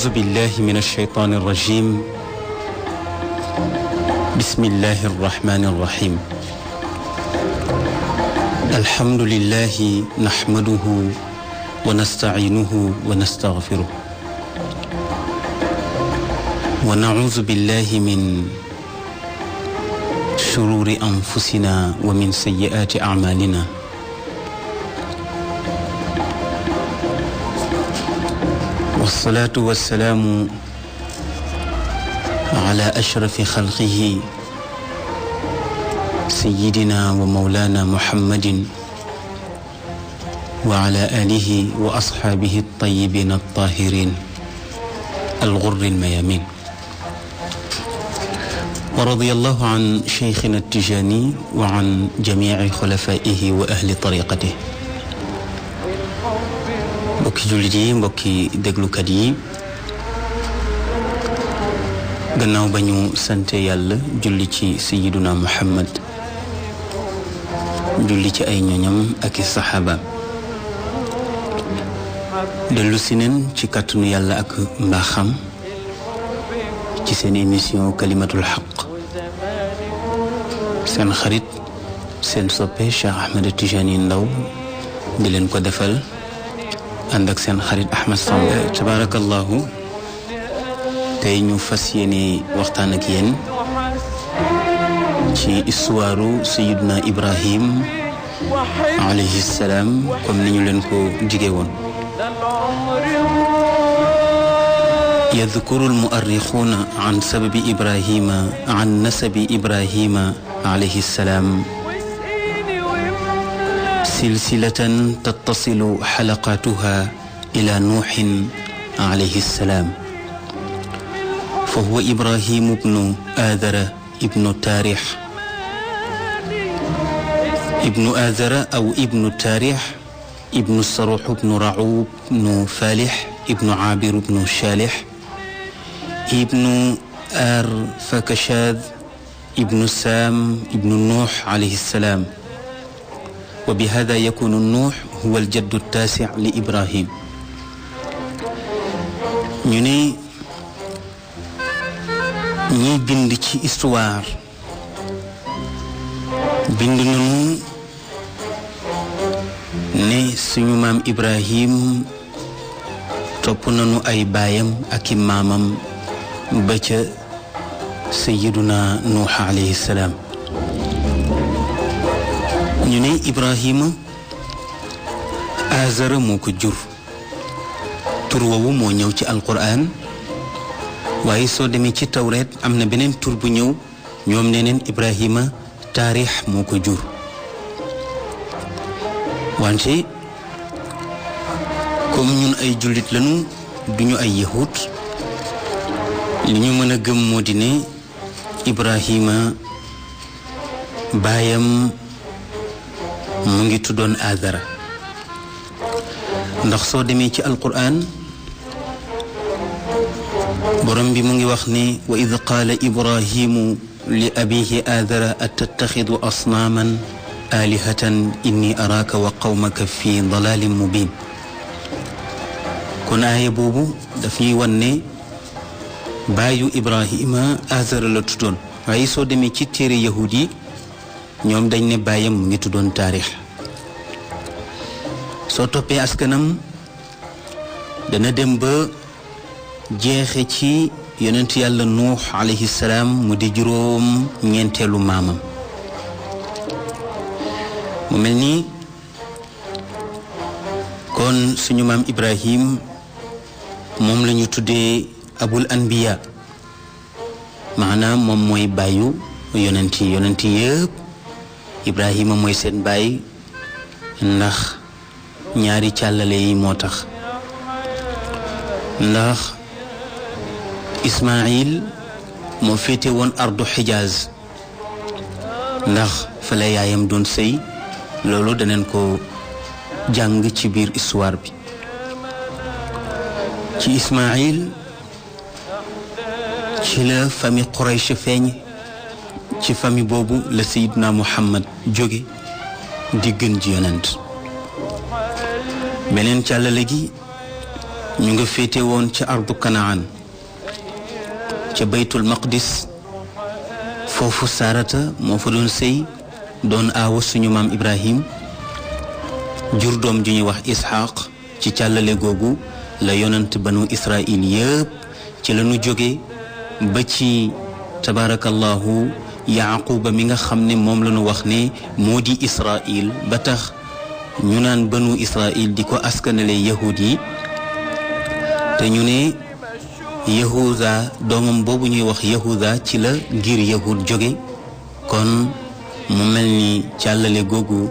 أعوذ بالله من الشيطان الرجيم بسم الله الرحمن الرحيم الحمد لله نحمده ونستعينه ونستغفره ونعوذ بالله من شرور أنفسنا ومن سيئات أعمالنا والصلاة والسلام على أشرف خلقه سيدنا ومولانا محمد وعلى آله وأصحابه الطيبين الطاهرين الغر الميامين ورضي الله عن شيخنا التجاني وعن جميع خلفائه وأهل طريقته. mbokki jullit yi mbokki déglukat yi gannaaw ba ñu sante yàlla julli ci sayyiduna Muhammad julli ci ay ñoñam ak i saxaaba dellu si neen ci kàttanu yàlla ak mbaaxam ci seen émission kalimatul xaq seen xarit seen soppe Cheikh Ahmed Tijani Ndaw di leen ko defal ànd ak seen xarit Ahmed Samb. tabarakallahu tey ñu fas yéene waxtaan ak yéen ci histoire Sayyiduna Ibrahim alayhi salaam comme ni ñu leen ko jige woon. يذكر المؤرخون عن سبب إبراهيم عن نسب إبراهيم عليه السلام سلسلة تتصل حلقاتها إلى نوح عليه السلام فهو إبراهيم بن آذر ابن تاريح ابن آذر أو ابن تاريح ابن الصروح بن رعوب بن فالح ابن عابر بن شالح ابن آر فكشاذ ابن سام ابن نوح عليه السلام وبهذا يكون النوح هو الجد التاسع لإبراهيم. ñu ne ñi bind ci histoire bind nañu ne suñu maam Ibrahim topp nañu ay baayam ak i maamam ba ca sayyiduna Nuux alayhi salaam. ñu ne Ibrahima Azara moo ko jur tur woowu moo ñëw ci alquran waaye soo demee ci tawreet am na beneen tur bu ñëw ñoom nee neen Ibrahima taarix moo ko jur wante comme ñun ay jullit lañu duñu ay yahud li ñu mën a gëm moo di ne Ibrahima baayam mu ngi tuddoon Azara ndax soo demee ci alquran borom bi mu ngi wax ne wa id qaala ibrahimu li abihi Azara atattaxidu asnaaman alihatan inni araaka wa qawmaka fi dalalin mubin kon aaya boobu daf ñuy wan ne baayu Ibrahima Azara la tuddoon waaye soo demee ci téere yahud yi ñoom dañ ne baayam mu ngi tuddoon taarix soo toppee askanam dana dem ba jeexe ci yonent yàlla Nuux alayhi salaam mu di juróom ñeenteelu maamam mu mel ni kon suñu maam Ibrahim moom la ñu tuddee abul anbiya maanaam moom mooy baayu yonent yëpp Ibrahima mooy seen baay ndax ñaari càllale yi moo tax ndax Ismaïl moo féete woon ardu Xijaaz ndax fa la yaayam doon sëy loolu daneen ko jàng ci biir histoire bi ci Ismaïl ci la famille Quraysh feeñ ci famille boobu la Seydina Muhammad jóge di gën ji yonent beneen càllale gi ñu nga féete woon ca ardu Kanaan ca baytul maqdis. foofu Saarata moo fa doon sëy doon aawa suñu maam Ibrahim jur doom ju ñuy wax Isxaaq. ci càllale googu la yonent banu Israil yëpp ci la ñu jóge ba ci tabaarakallahu Yaaquba mi nga xam ne moom la ñu wax ne moo di Israil ba tax ñu naan banu Israil di ko askanale yahud yi te ñu ne Yahuda doomam boobu ñuy wax Yahuda ci la ngir yahud jóge kon mu mel ni càllale googu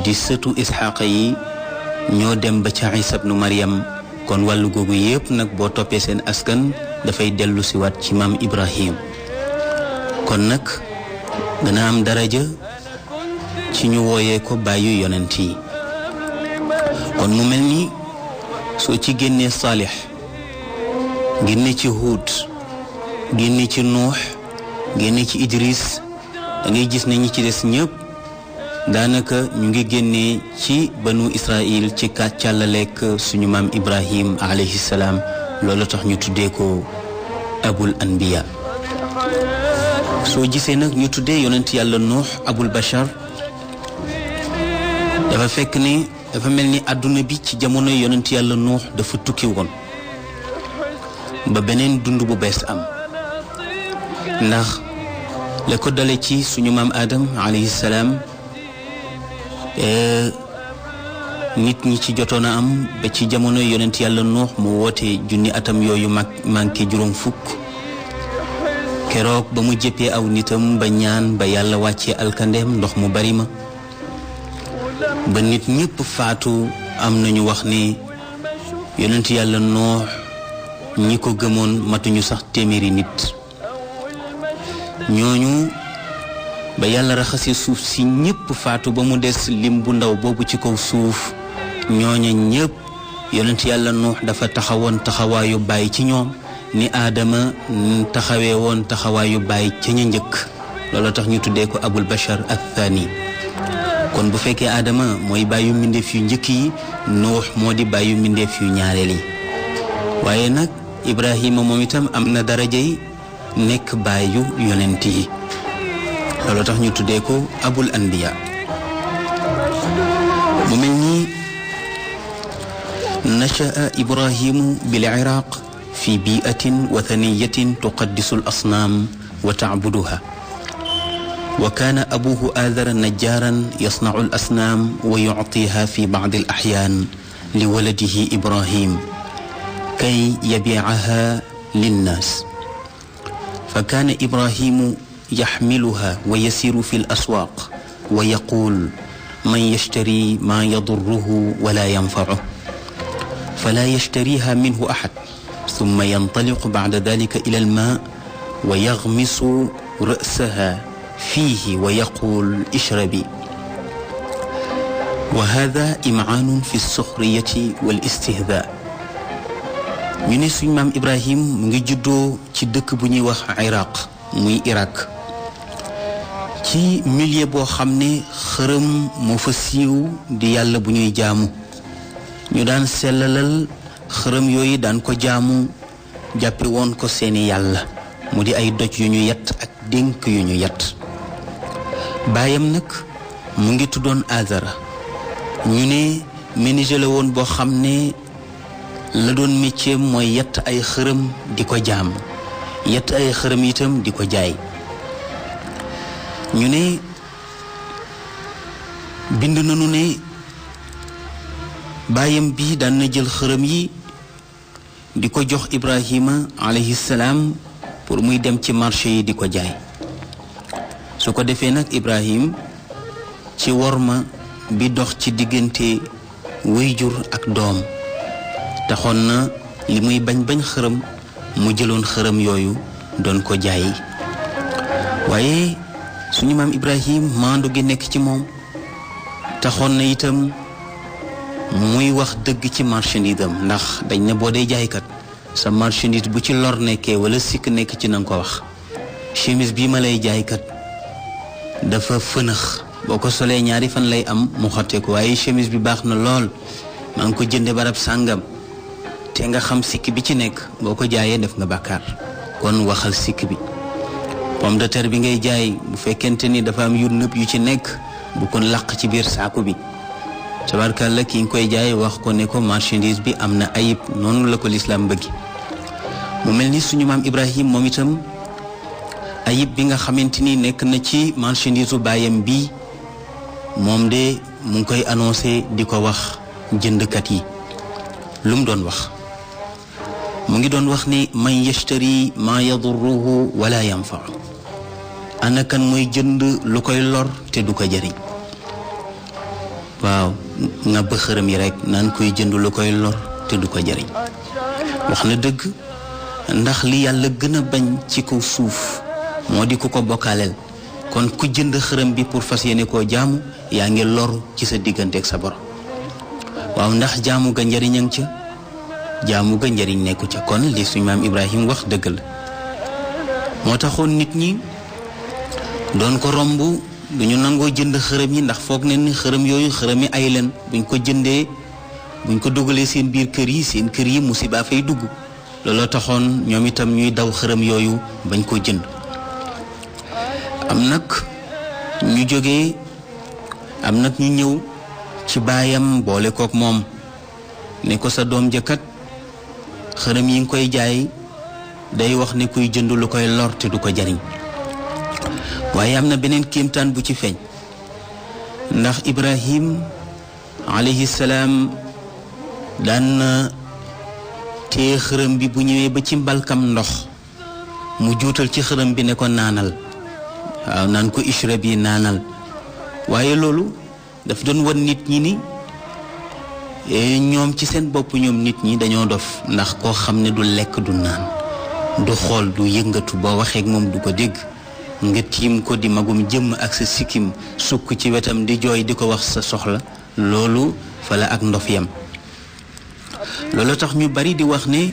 di sëtu Isxaaqa yi ñoo dem ba ca Isa ibnu Maryam kon wàllu googu yépp nag boo toppee seen askan dafay dellu si waat ci maam Ibrahim kon nag dana am daraja ci ñu wooyee ko bàyyu yonent yi kon mu mel ni soo ci génnee Saalix génne ci Huud génne ci Nuux génne ci Idris da ngay gis ne ñi ci des ñépp daanaka ñu ngi génnee ci banu Israil ci càllaleek suñu maam Ibrahim alayhi salaam loolu tax ñu tuddee ko abul anbiya. soo gisee nag ñu tuddee yonent yàlla Nuux abul bashar dafa fekk ne dafa mel ni àdduna bi ci jamono yonent yàlla Nuux dafa tukki woon ba beneen dund bu bees am ndax la ko dale ci suñu maam Adam alayhi salaam nit ñi ci jotoon a am ba ci jamono yonent yàlla Nuux mu woote junni atam yooyu manqué juróom fukk keroog ba mu jëppee aw nitam ba ñaan ba yàlla wàccee alkandeem ndox mu bari ma ba nit ñépp faatu am nañu wax ne yonent yàlla Nuux ñi ko gëmoon matuñu sax téeméeri nit ñooñu ba yàlla raxasee suuf si ñépp faatu ba mu des lim bu ndaw boobu ci kaw suuf ñooña ñépp yonent yàlla Nuux dafa taxawoon taxawaayu bàyyi ci ñoom ni Aadama taxawee woon taxawaayu bàyyi ca ña njëkk loolu tax ñu tuddee ko abul bashar athani kon bu fekkee Aadama mooy bàyyu mbindeef yu njëkk yi Nuux moo di bàyyu mbindeef yu ñaareel yi waaye nag Ibrahima moom itam am na darajay nekk bàyyu yonent yi loolu tax ñu tuddee ko abul anbiya mu mel ni nasha'a Ibrahimu bil Iraq fi bi'atin wathaniyatin tuqaddisu al asnaam wa ta'buduha wa kaana abuhu aadara najjaaran yasna'u al asnaam wa yu'tiha fi ba'd al ahyaan li waladihi Ibrahim kay yabi'aha linnaas fa kaana Ibrahimu yaxmiluha wa yasiru fi al-aswaaq wa yaquul man yashtari maa yadurruhu wala yanfacuhu falaa yashtariha minhu axad summa yantaliqu bacda dalika ila al-maa wa yaxmisu ra'saha fiihi wa yaquul ishrabi wa haadaa imcaanun fi as-suxriyati wal-istihzaa ñu ne suñ maam Ibrahim mu ngi juddoo ci dëkk bu ñuy wax Iraq muy Irak ci milieu boo xam ne xërëm moo fa siiw di yàlla bu ñuy jaamu ñu daan sellalal xërëm yooyu daan ko jaamu jàppe woon ko seeni yàlla mu di ay doj yu ñu yett ak dénk yu ñu yett baayam nag mu ngi tuddoon Azara ñu ne menuisier la woon boo xam ne la doon métier mooy yett ay xërëm di ko jaam yett ay xërëm itam di ko jaay ñu ne bind nañu ne baayam bi daan na jël xërëm yi di ko jox Ibrahima alayhi salaam pour muy dem ci marché yi di ko jaay su ko defee nag Ibrahim ci worma bi dox ci diggante wayjur ak doom taxoon na li muy bañ xërëm mu jëloon xërëm yooyu doon ko jaay waaye suñu maam Ibrahim maandu gi nekk ci moom taxoon na itam muy wax dëgg ci marchandise am ndax dañ ne boo dee jaaykat sa marchandise bu ci lor nekkee wala sikk nekk ci na nga ko wax chemise bii ma lay jaaykat dafa fënax boo ko solee ñaari fan lay am mu xotte ko waaye chemise bi baax na lool maa ngi ko jënde barab sàngam te nga xam sikk bi ci nekk boo ko jaayee def nga bàkkaar kon waxal sikk bi. pomme de terre bi ngay jaay bu fekkente ni dafa am yu nëb yu ci nekk bu ko làq ci biir saaku bi tabarkalla ki nga koy jaay wax ko ne ko marchandise bi am na ayib noonu la ko lislaam bëggi. mu mel ni suñu maam Ibrahim moom itam ayib bi nga xamante ni nekk na ci marchandise u baayam bi moom de mu ngi koy annoncé di ko wax jëndkat yi. lu mu doon wax mu ngi doon wax ni man yashtari ma yadurruhu wala yanfa, ana kan mooy jënd lu koy lor te du ko jëriñ. waaw nga ba xërëm yi rek naan koy jënd lu koy lor te du ko jëriñ. wax na dëgg ndax li yàlla gën a bañ ci kaw suuf moo di ku ko bokkaaleel. kon ku jënd xërëm bi pour fas yéene koo jaamu yaa ngi lor ci sa diggante ak sa borom. waaw ndax jaamu ga njëriñam ca jaamu ga njëriñ nekku ca. kon li suñu maam Ibrahim wax dëgg la. moo taxoon nit ñi doon ko romb duñu nangoo jënd xërëm yi ndax foog ne ni xërëm yooyu xërëm yi ay leen buñ ko jëndee buñ ko dugalee seen biir kër yi musiba fay dugg. looloo taxoon ñoom itam ñuy daw xërëm yooyu bañ ko jënd. am nag ñu ñëw ci baayam boole kook moom ne ko sa doom jëkkat xërëm yi nga koy jaay day wax ne kuy jënd lu koy lor te du ko jariñ. waaye am na beneen kéemtaan bu ci feeñ ndax Ibrahim alayhi salaam daan na téye xërëm bi bu ñëwee ba ci mbalkam ndox mu juutal ci xërëm bi ne ko naanal. waaw naan ko ishrab yi naanal. waaye loolu daf doon wan nit ñi ni ñoom ci seen bopp ñoom nit ñi dañoo dof ndax koo xam ne du lekk du naan du xool du yëngatu boo waxee ak moom du ko dégg nga tiim ko di magum jëmm ak sa sikkim sukk ci wetam di jooy di ko wax sa soxla loolu fa la ak ndof yam. loolu tax ñu bari di wax ne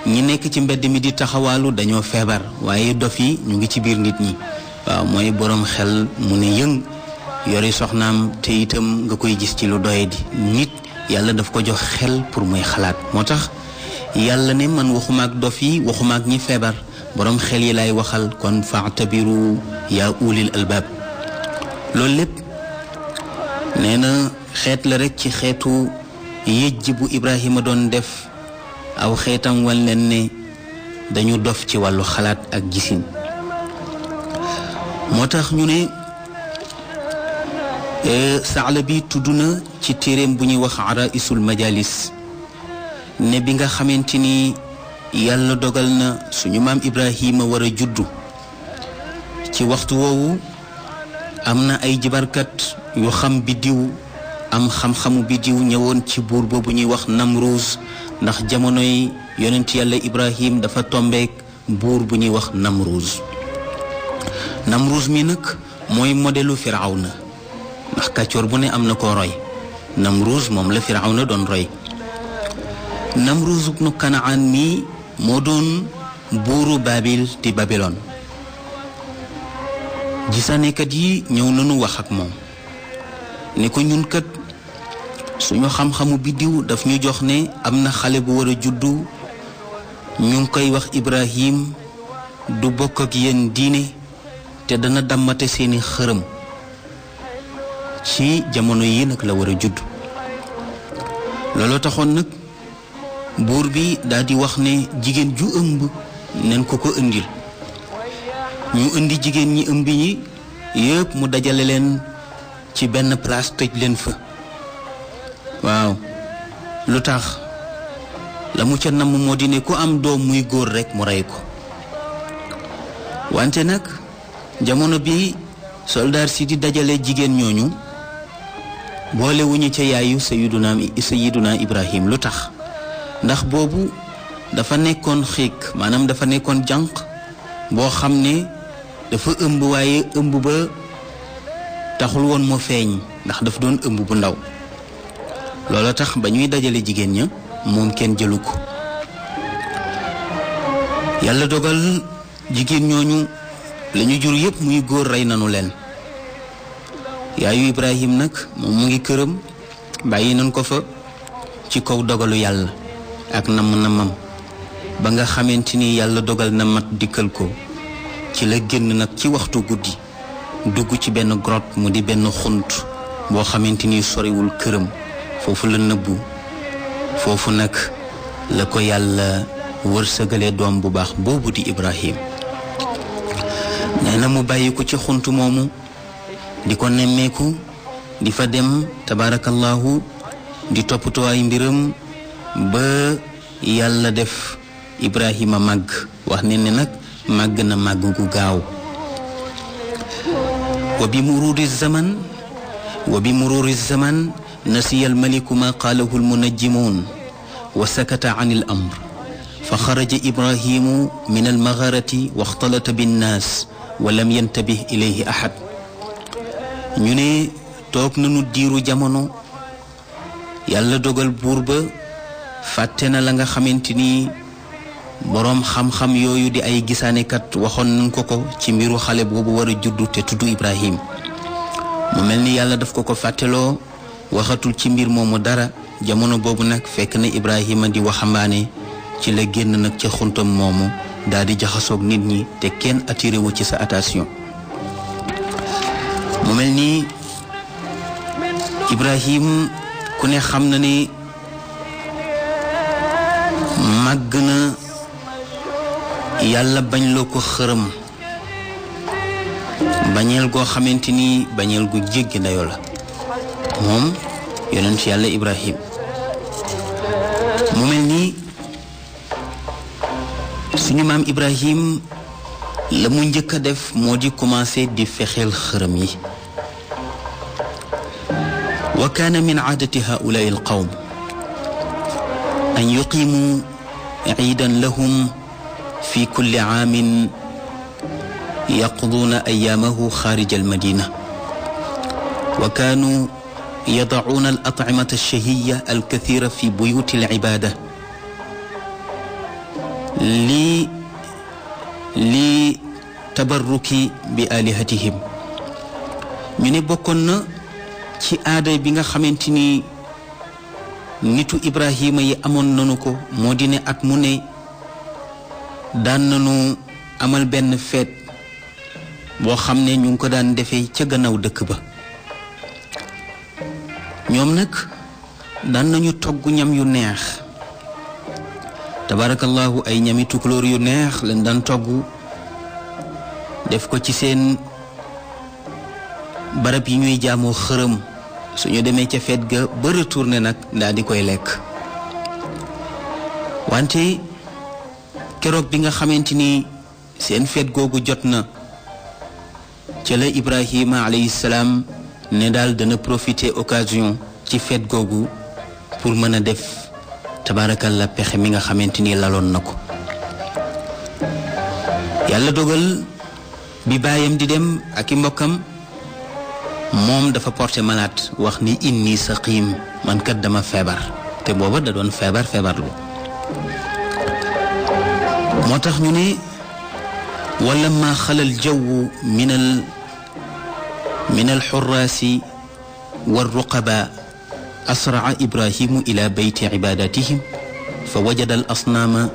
ñi nekk ci mbedd mi di taxawaalu dañoo feebar waaye dof yi ñu ngi ci biir nit ñi. waaw mooy boroom xel mu ne yëng yori soxnaam te itam nga koy gis ci lu doye di nit yàlla daf ko jox xel pour muy xalaat. moo tax yàlla ne man waxuma ak dof yi waxuma ak ñi feebar boroom xel yi lay waxal kon fa'tabiru yaa ulil albaab. loolu lépp nee na xeet la rek ci xeetu yëjj bu Ibrahima doon def aw xeetam wan leen ne dañu dof ci wàllu xalaat ak gisin. moo tax ñu ne Saalabi tudd na ci téereem bu ñuy wax Araisul Majalis ne bi nga xamante ni yàlla dogal na suñu maam Ibrahima war a juddu ci waxtu woowu am na ay jibarkat yu xam biddiw am xam-xamu biddiw ñëwoon ci buur boobu ñuy wax Namruus ndax jamonoy yonent yàlla Ibrahim dafa tombeek buur bu ñuy wax Namruus mi nag mooy modelu Firawna ndax kàccoor bu ne am na ko roy. Namruus moom la Firawna doon roy. Namruus ibnu Kanaan mi moo doon buuru Baabil di Babylone. gisaanekat yi ñëw nañu wax ak moom ne ko ñun kat suñu xam-xamu biddiw daf ñu jox ne am na xale bu war a juddu ñu ngi koy wax Ibrahim du bokk ak yéen diine te dana dammate seeni xërëm ci jamono yi nag la war a judd. looloo taxoon nag buur bi daal di wax ne jigéen ju ëmb nen ko indil. ñu indi jigéen ñi ëmb ñi yëpp mu dajale leen ci benn place tëj leen fa. waaw lu tax la mu ca namm moo di ne ku am doom muy góor rekk mu rey ko. wante nag jamono bi soldaar si di dajale jigéen ñooñu boolewuñu ca yaayu sayiduna Ibrahim. lu tax ndax boobu dafa nekkoon xiik maanaam dafa nekkoon jànq boo xam ne dafa ëmb waaye ëmb ba taxul woon moo feeñ ndax dafa doon ëmb bu ndaw. loolu tax ba ñuy dajale jigéen ña moom kenn jëlu ko. yàlla dogal jigéen ñooñu lañu jur yépp muy góor rey nanu leen. yaayu Ibrahim nag moom mu ngi këram bàyyi nañ ko fa ci kaw dogalu yàlla ak namm-nammam ba nga xamante ni yàlla dogal na mat dikkal ko ci la génn nag ci waxtu guddi dugg ci benn grotte mu di benn xunt boo xamante ni soriwul këram foofu la nëbbu foofu nag la ko yàlla wërsëgalee doom bu baax boobu di Ibrahim nee na mu bàyyi ko ci xunt moomu di ko nemmeeku di fa dem tabarakallahu di toppatoo ay mbiram ba yàlla def Ibrahima màgg wax ne ne nag màgg na màgg gu gaaw wa bi mururi zaman nasiya almaliku ma qaalahu almunajjimun wa sakata an al amr fa xaraja Ibrahimu min almagarati wa xtalata binnaas wa lam yantabih ilayhi ahad ñu ne toog nañu diiru jamono yàlla dogal buur ba fàtte na la nga xamante ni boroom xam-xam yooyu di ay gisaanekat waxoon nañ ko ci mbiru xale boobu war a juddu te tudd Ibrahim mu mel ni yàlla daf ko fàtteloo waxatul ci mbir moomu dara jamono boobu nag fekk na Ibrahima di waxambaane ci la génn nag ca xuntam moomu daal di jaxasoog nit ñi te kenn attiré wu ci sa attention mu mel ni Ibrahim ku ne xam na ni màgg na yàlla bañ loo ko xërëm bañeel goo xamante ni bañeel gu jéggi dayoo la moom yonent yàlla Ibrahim mu mel ni suñu maam Ibrahim la mu njëkk a def moo di commencé di fexeel xërëm yi wa kaana min aadati haulaai alqawm an yuqimu ciidan lahum fi kulli caamin yaqduuna ayaamahu xaarija almadina wa kaanuu yadacuuna alatcimata alshahiya alkathira fi buyuti alcibaada li tabarruki bi alihatihim ñu ne bokkoon na ci aada bi nga xamante ni nitu Ibrahima yi amoon nanu ko moo di ne at mu ne daan nanu amal benn feet boo xam ne ñu ngi ko daan defee ca gannaaw dëkk ba ñoom nag daan nañu togg ñam yu neex tabarakallahu ay ñami tukulóor yu neex leen daan togg def ko ci seen barab yi ñuy jaamoo xërëm suñu demee ca feet ga ba retourné nag daal di koy lekk wante keroog bi nga xamante ni seen feet googu jot na ca la Ibrahima alayhi salaam ne daal dana profiter occasion ci feet googu pour mën a def tabaarakalla pexe mi nga xamante ni laloon na ko yàlla dogal bi baayam di dem ak i mbokkam moom dafa porté malade wax ni inni saqim man kat dama feebar te booba da doon feebarlu moo tax ñu ne wala ma xalal jawwu min alxuraasi walruqaba asraa ibrahimu ila beyti cibadatihim fa wajada al asnaama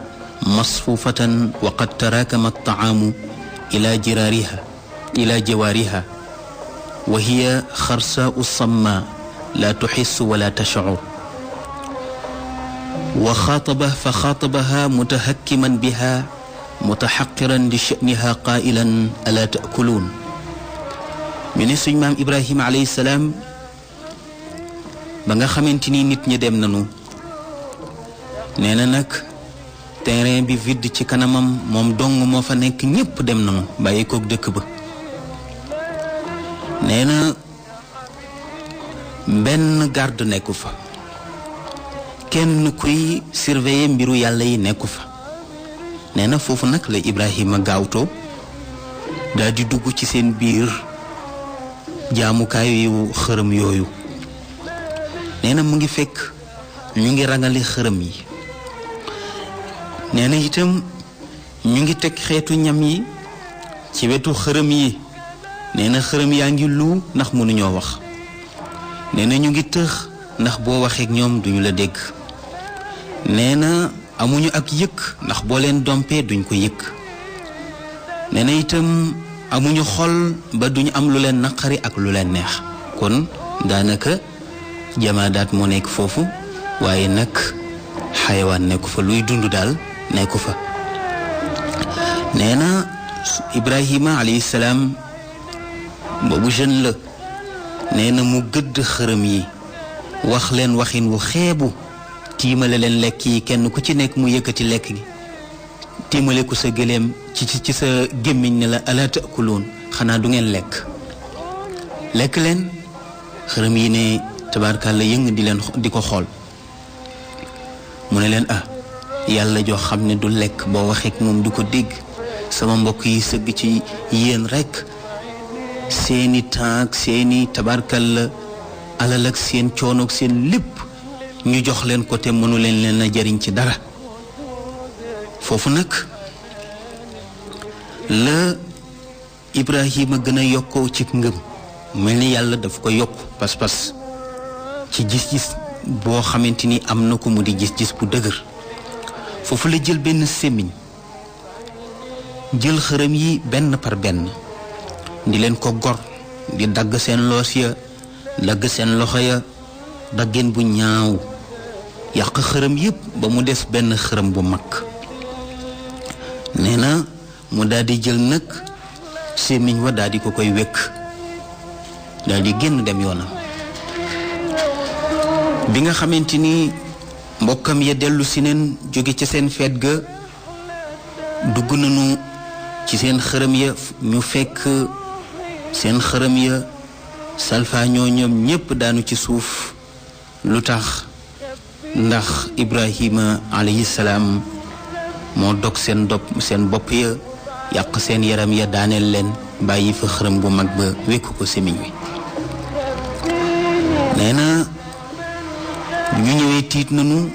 masfuufatan wa qad taraakama altaamu ila jawaariha wa hiya xarsaau samma la tuxissu wala tashcur wa xaatabaha mutahakkiman biha mutaxaqiran li sha'niha qaa'ilan alaa ta'kuluun ñu ne suñ maam Ibrahima alayhi salaam ba nga xamante ni nit ñi dem nañu nee na nag terrain bi vide ci kanamam moom dong moo fa nekk ñépp dem nañu bàyyi koog dëkk ba nee na benn garde nekku fa kenn kuy surveiller mbiru yàlla yi nekku fa nee na foofu nag la Ibrahima gaawtoo daal di dugg ci seen biir jaamukaayu xërëm yooyu nee na mu ngi fekk ñu ngi rangale xërëm yi nee na itam ñu ngi teg xeetu ñam yi ci wetu xërëm yi nee na xërëm yaa ngi lu ndax mënuñoo wax nee na ñu ngi tëx ndax boo waxee ak ñoom duñu la dégg nee na amuñu ak yëkk ndax boo leen dompee duñ ko yëkk nee na itam amuñu xol ba duñu am lu leen naqari ak lu leen neex kon daanaka jamaadaat moo nekk foofu waaye nag xayawaan nekku fa luy dund daal nekku fa nee na Ibrahima alayhi salaam boobu jeune la nee na mu gëdd xërëm yi wax leen waxin wu xeebu tiimale leen lekk yi kenn ku ci nekk mu yëkkati lekk gi tiimale ko sa gëléem ci sa gémmiñ ne la alaa taakuluun xanaa du ngeen lekk leen xërëm yi ne tabaarkàlla yëng di ko xool mu ne leen yàlla joo xam ne du lekk boo waxee ak moom du ko dégg sama mbokk yi sëgg ci yéen rekk seeni temps seeni tabaarkàlla alal ak seen coono ak seen lépp ñu jox leen ko te mënu leen a jariñ ci dara foofu nag la Ibrahima gën a yokkoo ci ngëm mel ni yàlla daf ko yokk pas-pas ci gis-gis boo xamante ni am na ko mu di gis-gis bu dëgër foofu la jël benn sémmiñ jël xërëm yi benn par benn di leen ko gor di dagg seen loos ya dagg seen loxo ya daggeen bu ñaaw yàq xërëm yépp ba mu des benn xërëm bu mag nee na mu daldi jël nag sémmiñ wa daldi ko koy wekk daldi génn dem yoonam bi nga xamante ni mbokkam ya dellu si neen jóge ca seen feet ga dugg nañu ci seen xërëm ya ñu fekk seen xërëm ya salfaañoo ñoom ñépp daanu ci suuf lu tax ndax Ibrahima alayhi salaam moo dog seen bopp ya yàq seen yaram ya daaneel leen bàyyi fa xërëm bu mag ba wekk ko semiñ wi nee na ñu ñëwee tiit nañu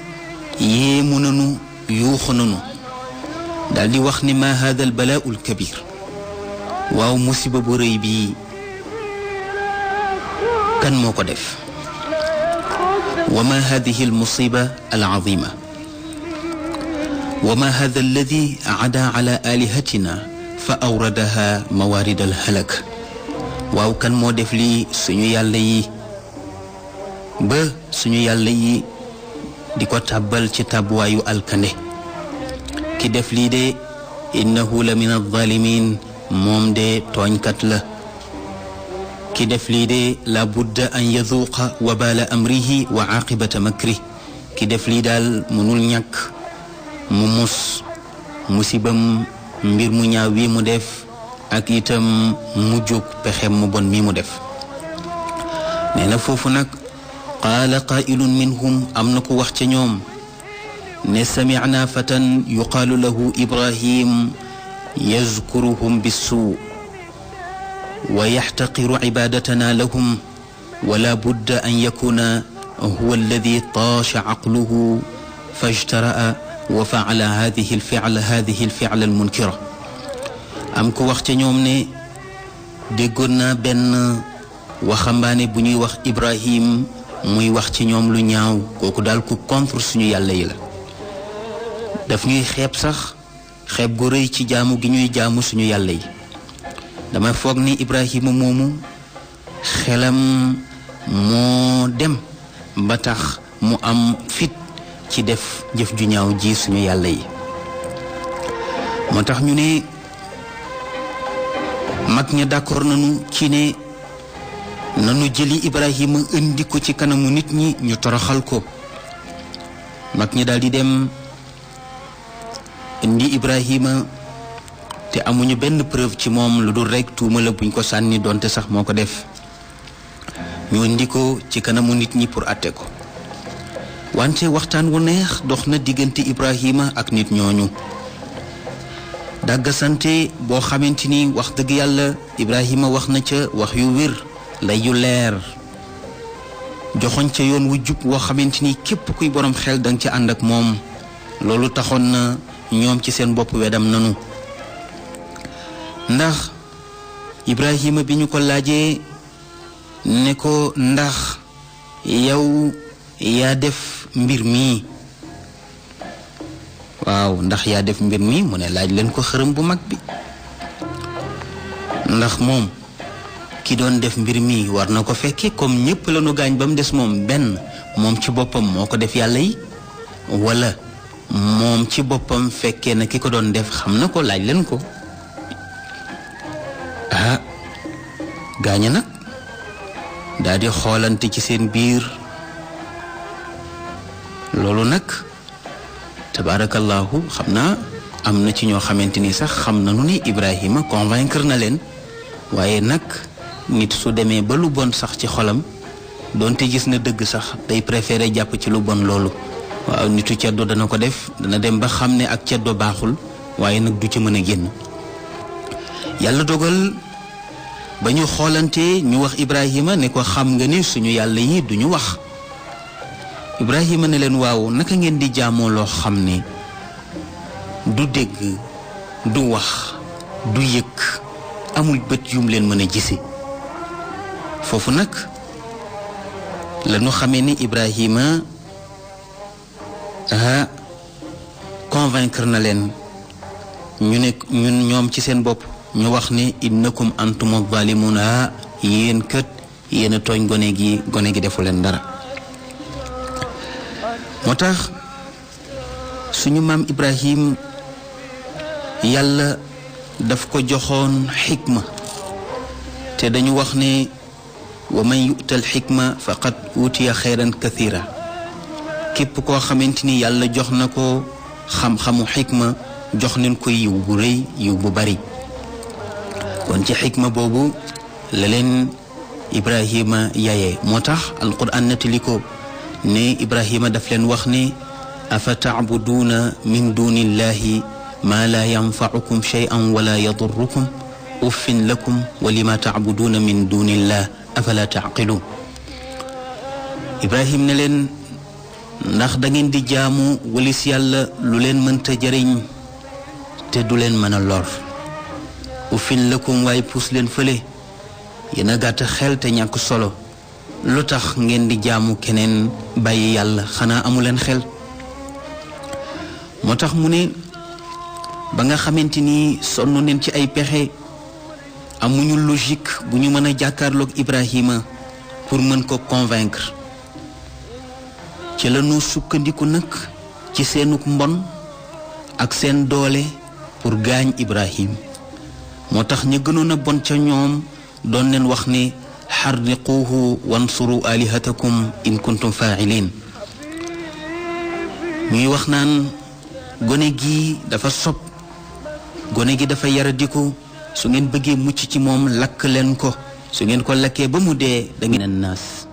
yéemu nañu yuuxu nañu daldi wax ni ma hada al balaa'u al kabir waaw musiba bu rëy bii kan moo ko def wa ma hadihi al musiba al azima wa ma hada alladi ada ala alihatina fa awradaha mawarid al halak waaw kan moo def lii suñu yàlla yi ba suñu yàlla yi di ko tàbbal ci tàbbuwaayu alkande ki def lii de innahu la min alzalimin moom de tooñkat la ki def lii de la budda an yaduuqa wabala amrihi wa aqibata makri ki def lii daal mënul ñàkk mu mus musibam mbir mu ñaaw wi mu def ak itam mu jóg pexem mu bon mi mu def nee na foofu nag qaala qaa'ilun minhum am na ko wax ca ñoom ne samicnaa fatan yuqaalu lahu ibrahim yazkuruhum bissuu wa yaxtaqiru cibaadatanaa lahum wala budda an yakuna huwa alladi taasha caqluhu fajtara'a wa facala hadihi alficla almunkira am ko wax ca ñoom ne déggoon naa benn waxambaane bu ñuy wax ibrahim muy wax ci ñoom lu ñaaw kooku daal ku contre suñu yàlla yi la daf ñuy xeeb sax xeeb gu rëy ci jaamu gi ñuy jaamu suñu yàlla yi dama foog ni Ibrahima moomu xelam moo dem ba tax mu am fit ci def jëf ju ñaaw ji suñu yàlla yi moo tax ñu ne mag ña d'accord nañu ci ne nanu jëli Ibrahima indi ko ci kanamu nit ñi ñu toroxal ko mag ñi daal di dem indi Ibrahima te amuñu benn preuve ci moom lu dul rekk tuuma la buñ ko sànni donte sax moo ko def ñu indi ko ci kanamu nit ñi pour àtte ko wante waxtaan wu neex dox na diggante Ibrahima ak nit ñooñu dàggasante boo xamante ni wax dëgg yàlla Ibrahima wax na ca wax yu wér lay yu leer joxoñ ca yoon wu jub woo xamante ni képp kuy borom xel danga ca ànd ak moom loolu taxoon na ñoom ci seen bopp wedam nanu ndax Ibrahima bi ñu ko laajee ne ko ndax yow yaa def mbir mi waaw ndax yaa def mbir mi mu ne laaj leen ko xërëm bu mag bi ndax moom ki doon def mbir mi war na ko fekke comme ñépp la nu gaañ ba mu des moom benn moom ci boppam moo ko def yàlla yi wala moom ci boppam fekkee na ki ko doon def xam na ko laaj leen ko gaaña nag daal di xoolante ci seen biir loolu nag tabarakallahu xam naa am na ci ñoo xamante ni sax xam nañu ni Ibrahima convaincre na leen waaye nag nit su demee ba lu bon sax ci xolam doonte gis na dëgg sax day préféré jàpp ci lu bon loolu waaw nitu ceddo dana ko def dana dem ba xam ne ak ceddo baaxul waaye nag du ci mën a génn yàlla dogal ba ñu xoolante ñu wax Ibrahima ne ko xam nga ni suñu yàlla yi duñu wax Ibrahima ne leen waaw naka ngeen di jaamoo loo xam ne du dégg du wax du yëg amul bët yum leen mën a gise foofu nag la ñu xamee ni Ibrahima convaincre na leen ñu ne ñoom ci seen bopp ñu wax ne innakum antum zalimun yéen kët yéen a tooñ gone gi defu leen dara moo tax suñu maam Ibrahim yàlla daf ko joxoon xikma te dañu wax ne wa man yu'tal xikma faqad utiya xayran kathira képp koo xamante ni yàlla jox na ko xam-xamu xikma jox nañ ko yiw bu rëy yiw bu bari kon ci xikma boobu la leen Ibrahima yayee moo tax alquran nettali ko ne Ibrahima daf leen wax ne afa tacbuduuna min dunillahi ma la yanfacukum shay'an wala yadurrukum uffin lakum wa lima tacbuduuna min dunillah afala tacqiluun Ibrahim ne leen ndax da ngeen di jaamu walis yàlla lu leen mënta jëriñ te du leen mën a lor uffin lakum waaye puus leen fële yéen a gàtt xel te ñàkk solo lu tax ngeen di jaamu keneen bàyyi yàlla xanaa amu leen xel moo tax mu ne ba nga xamante ni sonn neen ci ay pexe amuñu logique bu ñu mën a jàkkaarloog Ibrahima pour mën ko convaincre ci la ñu sukkandiku nag ci seenuk mbon ak seen doole pour gaañ Ibrahim moo tax ñu gënoon a bon ca ñoom doon leen wax ne xarriquuhu wansuru alihatakum in kuntum faa'ilin ñuy wax naan gone gi dafa sob gone gi dafa yaradiku su ngeen bëggee mucc ci moom lakk leen ko su ngeen ko lakkee ba mu dee da ngeen naas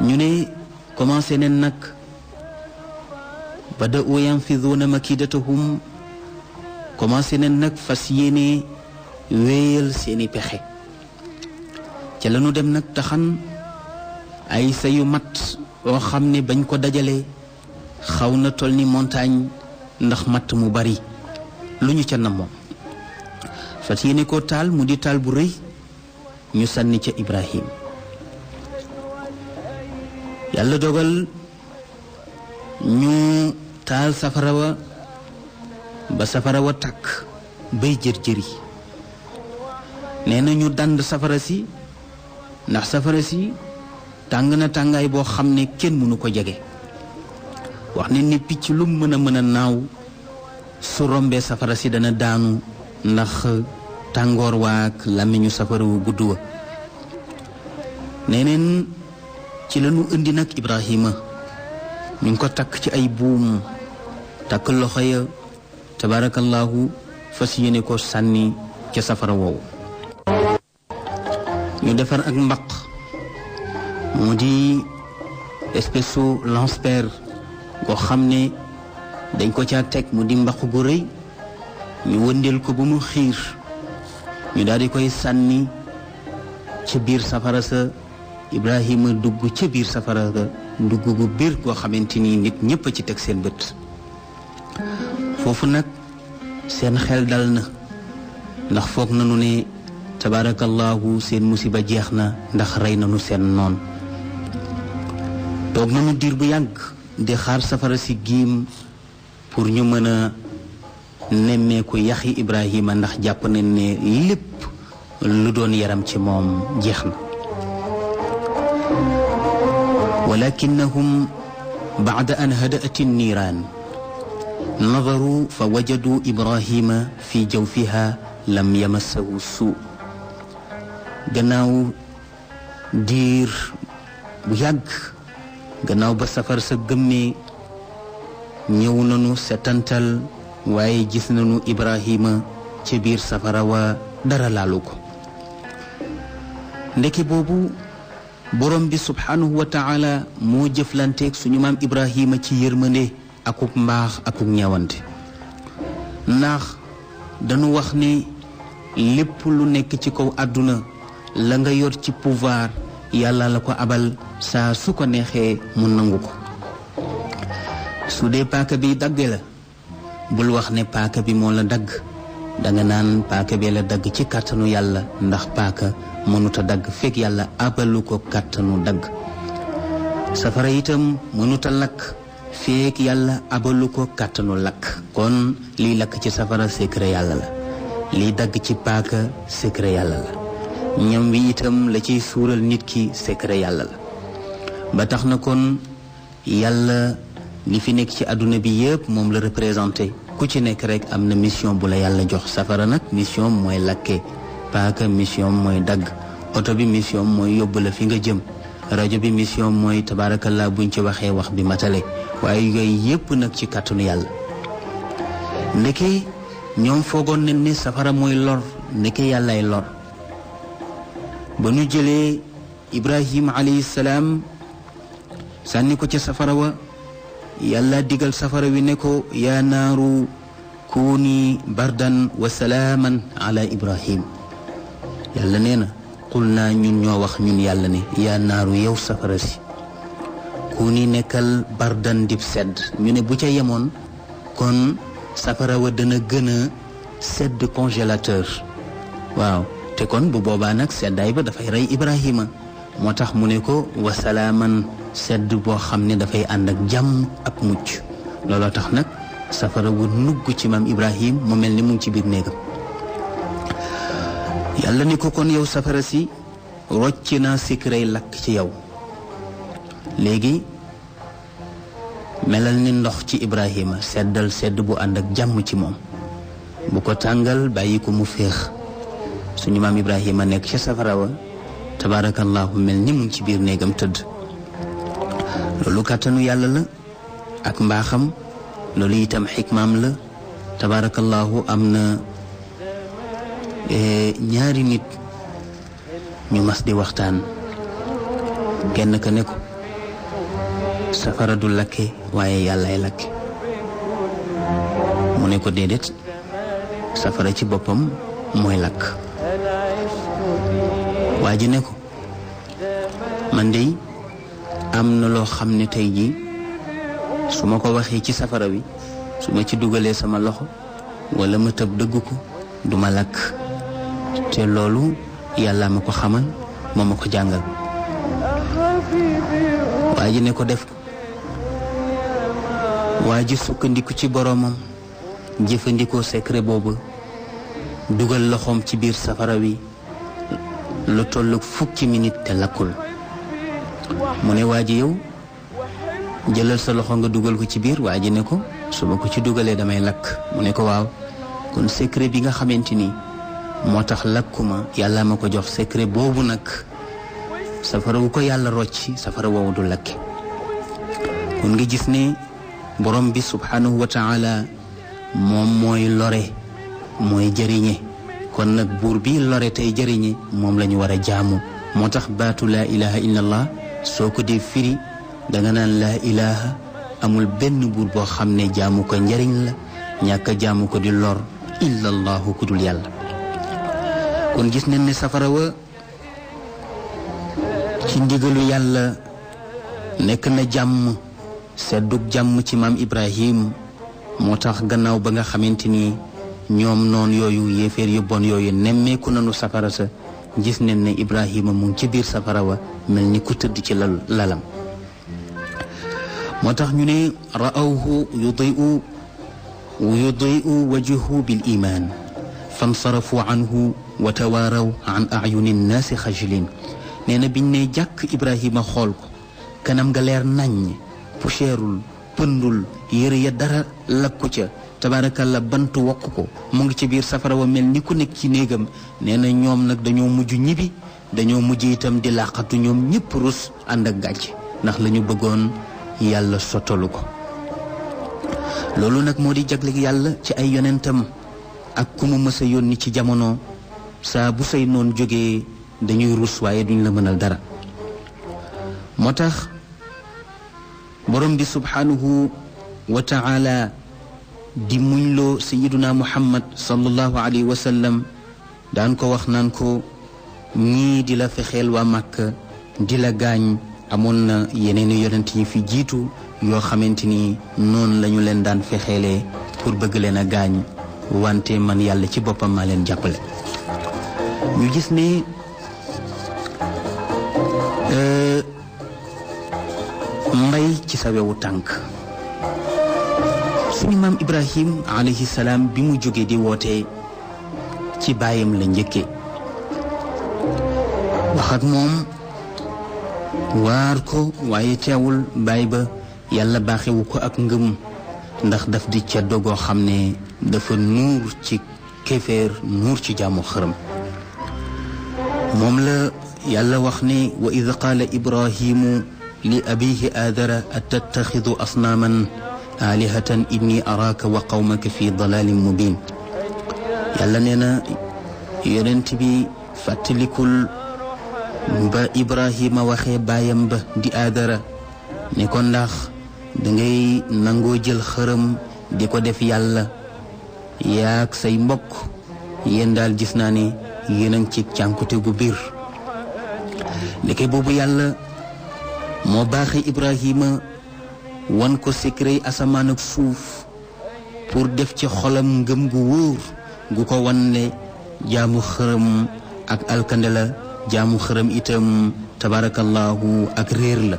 ñu ne commencé neen nag bada'u yanfiduuna makidatahum commencé neen nag fas yéene wéyal seeni pexe ca la ñu dem nag taxan ay sayu mat oo xam ne bañ ko dajalee xaw na toll ni montagne ndax matt mu bari lu ñu ca namoon fas yéene ko taal mu di taal bu rëy ñu sànni ca Ibrahim yàlla dogal ñu taal safara wa ba safara wa tàkk bay jër-jëri nee na ñu dand safara si ndax safara si tàng na tàngaay boo xam ne kenn mënu ko jege wax ne ni picc lu mën a naaw su rombee safara si dana daanu ndax tàngoor waak làmmiñu safara wu gudd wa neneen ci lañu indi nag Ibrahima ñu ngi ko takk ci ay buum takk loxo ya tabarakallahu fas yéene ko sànni ca safara woowu ñu defar ak mbaq moo di espèce su lance-pierre koo xam ne dañ ko caa teg mu di mbaq gu rëy ñu wëndeel ko ba mu xiir ñu daal di koy sànni ca biir safara sa Ibrahima dugg ca biir safara sa dugg gu biir koo xamante ni nit ñépp a ci teg seen bët foofu nag seen xel dal na ndax foog nañu ne tabarakallahu seen musiba jeex na ndax rey nañu seen noon toog nañu diir bu yàgg di xaar safara si giim pour ñu mën a nemmeeku yaxi Ibrahima ndax jàpp nañ ne lépp lu doon yaram ci moom jeex na. walakinnahum ba'da an hada'at an-niiraan nadaru fa wajadu Ibrahima fi jawfiha lam yamassahu suu. gannaaw diir bu yàgg gannaaw ba safar sa gëmmee ñëw nañu setantal waaye gis nañu Ibrahima ci biir safara wa dara laalu ko. ndeke boobu borom bi subhanahu wa taala moo jëflanteeg suñu maam Ibrahima ci yërmande akuk mbaax akuk ñeewante. ndax dañu wax ne lépp lu nekk ci kaw àdduna la nga yor ci pouvoir yàlla la ko abal saa su ko neexee mu nangu ko. su dee paaka bi dagge la bul wax ne paaka bi moo la dagg, danga naan paaka bi la dagg ci kàttanu yàlla, ndax paaka mënuta dagg fekk yàlla abalu ko kàttanu dagg. safara itam mënuta lakk fekk yàlla abalu ko kàttanu lakk. kon liy lakk ci safara secret yàlla la, liy dagg ci paaka secret yàlla la, ñam wi itam la ciy suural nit ki secret yàlla la. ba tax na kon yàlla li fi nekk ci àdduna bi yëpp moom la représenté, ku ci nekk rek am na mission bu la yàlla jox. safara nag mission mooy lakke, paaka mission mooy dagg, oto bi mission mooy yóbbu la fi nga jëm, rajo bi mission mooy tabaarakallaa buñ ci waxee wax bi matale. waaye yooyu yëpp nag ci kàttanu yàlla. ndeke ñoom foogoon nañ ne safara mooy lor, ndeke yàllaay lor. ba ñu jëlee Ibrahima alayhi salaam sànni ko ca safara wa, yàlla digal safara wi ne ko yaa naaru kuuni bardan wa salaaman ala Ibrahim. yàlla nee na qul naa ñun ñoo wax ñun yàlla ne yaa naaru yow safara si kuuni nekkal bardan dib sedd. ñu ne bu ca yemoon kon safara wa dana gën a sedd congélateur. waaw te kon bu boobaa nag seddaay ba dafay rey Ibrahima. moo tax mu ne ko wa salaaman sedd boo xam ne dafay ànd ak jàmm ak mucc. looloo tax nag safara wu nugg ci maam Ibrahim mu mel ni mu ngi ci biir néegam. yàlla ni ko kon yow safara si rocc naa sikray lakk ci yow, léegi melal ni ndox ci Ibrahima, seddal sedd bu ànd ak jàmm ci moom, bu ko tàngal bàyyi ko mu féex. suñu maam Ibrahima nekk ca safara wa tabaarakallaahu mel ni mu ngi ci biir néegam tëdd. loolu kàttanu yàlla la ak mbaaxam, loolu itam xikmaam la. tabaarakallaahu am na ñaari nit ñu mas di waxtaan, kenn ka ne ko safara du lakke waaye yàllaay lakke. mu ne ko déedéet, safara ci boppam mooy lakk. waa ji ne ko man dey am na loo xam ne tey jii su ma ko waxee ci safara wi, su ma ci dugalee sama loxo wala ma tëb dëgg ko du ma lakk, te loolu yàlla ma ko xamal moo ma ko jàngal. waa ji ne ko def ko. waa ji sukkandiku ci boroomam, jëfandikoo secret boobu, dugal loxoom ci biir safara wi lu tollu fukki minute te lakkul. mu ne waa ji yow jëlal sa loxo nga dugal ko ci biir. waa ji ne ko su ma ko ci dugalee damay lakk. mu ne ko waaw, kon secret bi nga xamante ni moo tax lakkuma yàlla ma ko jox. secret boobu nag safara wu ko yàlla rocci safara woowu du lakke. kon nga gis ne borom bi subhanahu wa taala moom mooy lore mooy jëriñe. kon nag buur bi lore tey jëriñe moom la ñu war a jaamu. moo tax baatu laa ilaha illallah soo ko dee firi danga naan laa ilaha amul benn buur boo xam ne jaamu ko njëriñ la, ñàkk a jaamu ko di lor illallahu ku dul yàlla. kon gis nañ ne safara wa ci ndigalu yàlla nekk na jàmm, seddug jàmm ci maam Ibrahim. moo tax gannaaw ba nga xamante ni ñoom noon yooyu yéeféer yu bon yooyu nemmeeku nañu safara sa, gis nañ ne Ibrahima mu ngi ci biir safara wa mel ni ku tëdd ci lalam. moo tax ñu ne ra'awhu yudi'u ويضيء وجهه بالإيمان فانصرفوا عنه وتواروا عن أعين الناس خجلين نينا بني جاك إبراهيم خولك كنم غلير ناني بوشيرول بندول يري دارا لكوتيا تبارك الله بنتو وقكو مونغي ci biir safara wa mel ni ku nekk ci néegam nee na ñoom nag dañoo mujj ñibi dañoo mujj itam di laqatu ñoom ñëpp rus ànd ak gàcce ndax lañu bëggoon yàlla sottalu ko loolu nag moo di jagleeg yàlla ci ay yonentam ak ku mu mës a yónni ci jamono saa bu say noon jógee dañuy rus waaye duñ la mënal dara moo tax borom bi subhanahu wa ta'ala di muñloo sayyiduna muhammad sallallahu alayhi wa sallam daan ko wax naan ko ñii di la fexeel waa Màkka di la gaañ amoon na yeneen yonent yi fi jiitu yoo xamante ni noonu lañu leen daan fexeelee pour bëgg leen a gaañ wante man yàlla ci boppam maa leen jàppale ñu gis ne mbay ci sa wewu tànk suñu maam Ibrahim alayhi salaam bi mu jógee di woote ci baayam la njëkke wax ak moom waar ko waaye teewul baay ba yàlla baaxewu ko ak ngëm ndax daf di ca dogoo xam ne dafa nuur ci kéeféer nuur ci jaamu xërëm moom la yàlla wax ne wa id qaala ibrahimu li abihi aadara atattaxidu asnaaman aalihatan inni araaka wa qawmaka fi dalalin mubin yàlla nee na yonent bi fàttalikul ba ibrahima waxee baayam ba di aadara ne ko ndax dangay nangoo jël xërëm di ko def yàlla yaag say mbokk yéen daal gis naa ne yéen a ngi ci cànkute gu biir ndeke boobu yàlla moo baaxee ibrahima wan ko secret asamaan ak suuf pour def ci xolam ngëm gu wóor gu ko wan ne jaamu xërëm ak alkande la jaamu xërëm itam tabarakallahu ak réer la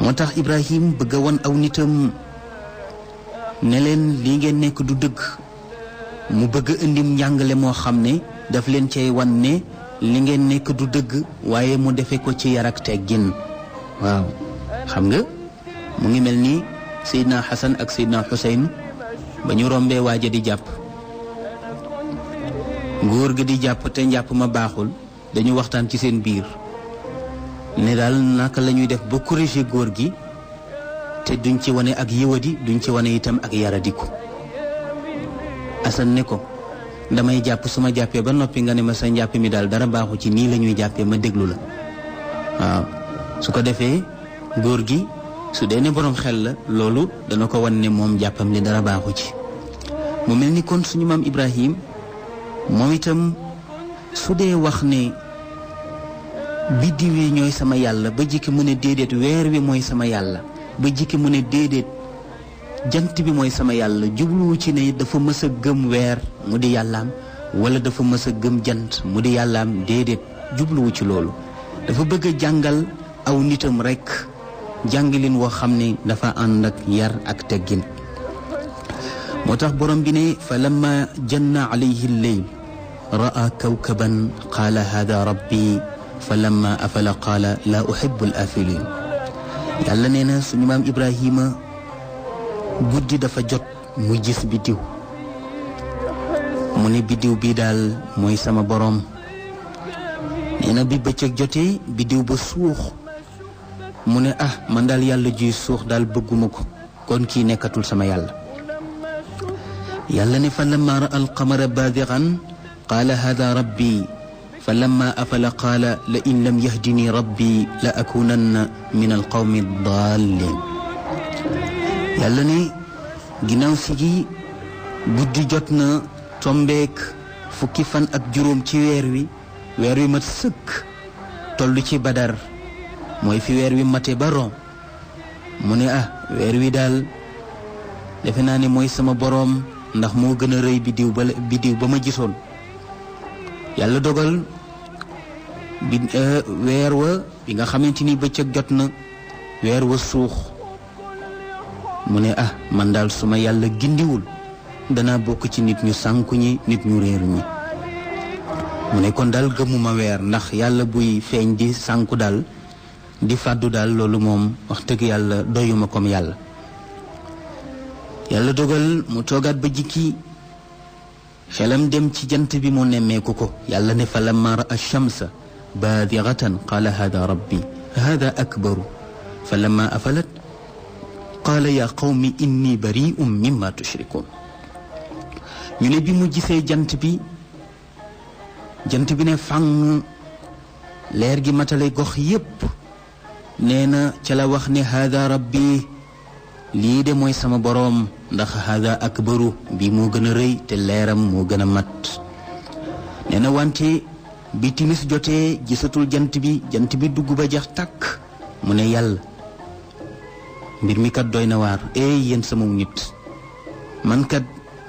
moo tax ibrahim bëgg a wan aw nitam ne leen lii ngeen nekk du dëgg mu bëgg a indim njàngale moo xam ne daf leen cay wan ne li ngeen nekk du dëgg waaye mu defe ko ci yar ak teggin waaw xam nga mu ngi mel ni Seydina Xasan ak Seydina Xuseyn ba ñu rombee waaja di jàpp góor gi di jàpp te njàpp ma baaxul dañu waxtaan ci seen biir ne daal naka la ñuy def ba corriger góor gi te duñ ci wane ak yiwadi duñ ci wane itam ak yaradiku Asan ne ko damay jàpp su ma jàppee ba noppi nga ne ma sa njàpp mi daal dara baaxu ci nii la ñuy jàppee ma déglu la waaw su ko defee góor gi su dee ne boroom xel la loolu dana ko wan ne moom jàppam li dara baaxu ci mu mel ni kon suñu maam Ibrahim moom itam su dee wax ne biddiw yi ñooy sama yàlla ba jikki mu ne déedéet weer wi mooy sama yàlla ba jikki mu ne déedéet jant bi mooy sama yàlla jubluwu ci ne dafa mës a gëm weer mu di yàllaam wala dafa mës a gëm jant mu di yàllaam déedéet jubluwu ci loolu dafa bëgg a jàngal aw nitam rekk jàngalin woo xam ne dafa ànd ak yar ak teggin moo tax borom bi ne fa lamma janna alayhi lleyl ra'a kawkaban qaala hada rabbi fa lamma afala qaala laa uhibbu al afilin yàlla nee na suñu maam Ibrahima guddi dafa jot mu gis biddiw mu ne biddiw bii daal mooy sama borom nee na bi bëccëg jotee biddiw ba suux mu ne man daal yàlla juy suux daal bëgguma ko kon kii nekkatul sama yàlla yàlla ne fa lamma ra'a alqamara baadigan qaala hada rabbi fa lamma afala qaala la in lam yahdini rabbi la akunanna min alqawmi daalin yàlla ne ginnaaw si gi guddi jot na tombeek fukki fan ak juróom ci weer wi mat sëkk toll ci badar mooy fi weer wi mate ba ron mu ne weer wi daal defe naa ne mooy sama boroom ndax moo gën a rëy biddiw ba ma gisoon yàlla dogal weer wa bi nga xamante ni bëccëg jot na weer wa suux mu ne man daal suma yàlla gindiwul danaa bokk ci nit ñu sànku ñi nit ñu réer ñi. mu ne kon daal gëmuma weer ndax yàlla buy feeñ di sànku daal di fàddu daal loolu moom wax dëgg yàlla doyuma comme yàlla. yàlla dogal mu toogaat ba jikki xelam dem ci jant bi mu nemmeeku ko. yàlla ne fa lamma ra'a shamsa baadiratan qaala hada rabbi hada akbaru fa lamma afalat qaala ya qawmi inni bari'un mimma tushrikun. ñu ne bi mu gisee jant bi ne fang leer gi matale gox yépp nee na ca la wax ne hada rabbi lii de mooy sama boroom ndax hada akbaru bi moo gën a rëy te leeram moo gën a mat. nee na wante bi timis jotee gisatul jant bi dugg ba jeex tàkk mu ne yàlla mbir mi kat doy na waar yéen sama nit man kat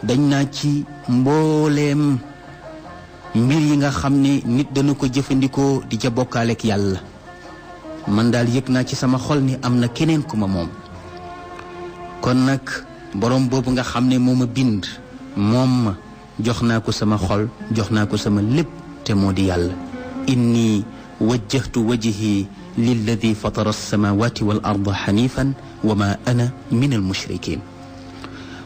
dañ naa ci mbooleem mbir yi nga xam ne nit dana ko jëfandikoo di ca bokkaaleek yàlla man daal yëg naa ci sama xol ni am na keneen ku ma moom. kon nag boroom boobu nga xam ne moo ma bind moom ma jox naa ko sama xol jox naa ko sama lépp te moo di yàlla. inni wajjahtu wajhi lilladi fatara alsamawati wal arda xanifan wa ma ana min almushrikin.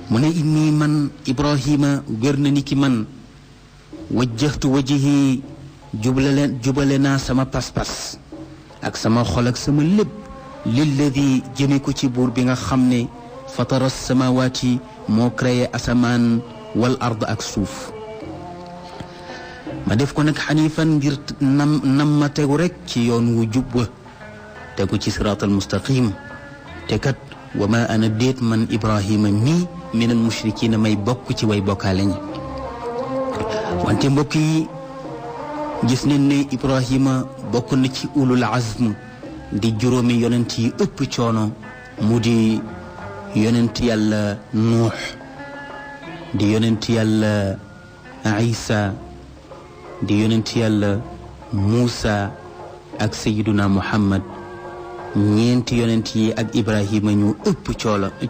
mu ne inni man Ibrahima wér na ni ki man wajjahtu wajhi jubale naa sama pas-pas ak sama xol ak sama lépp lilladi jëme ko ci buur bi nga xam ne fatara samawaati moo créé asamaan wal ard ak suuf. ma def ko nag xanifan ngir nam ma tegu rek ci yoon wu jub wa tegu ci siraatal mustaqim te kat wa ma ana déet man Ibrahima mii minal mushrikiina may bokk ci way bokkaale ñi. wante mbokk yi gis nañ ne Ibrahima bokk na ci ulul azm di juróomi yonent yi ëpp coono mu di yonent yàlla Nuux di yonent yàlla Isa di yonent yàlla Muusa ak Sayyiduna Muhammad. ñeenti yonent yi ak Ibrahima ñu ëpp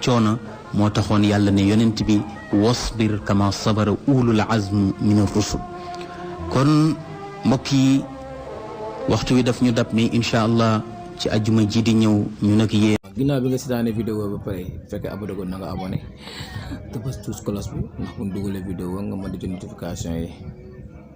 coono moo taxoon yàlla ne yonent bi wasbir kama sabara ulul azm min ar-rusul. kon mbokk yi waxtu wi daf ñu dab mais incha allah ci ajuma ji di ñëw ñu nag yéen. ginnaaw bi nga seetaane vidéo ba pare fekkee abonné ko na nga abonné te bës tous cloche bi ndax bu ñu dugalee vidéo nga mën di jot notification yi.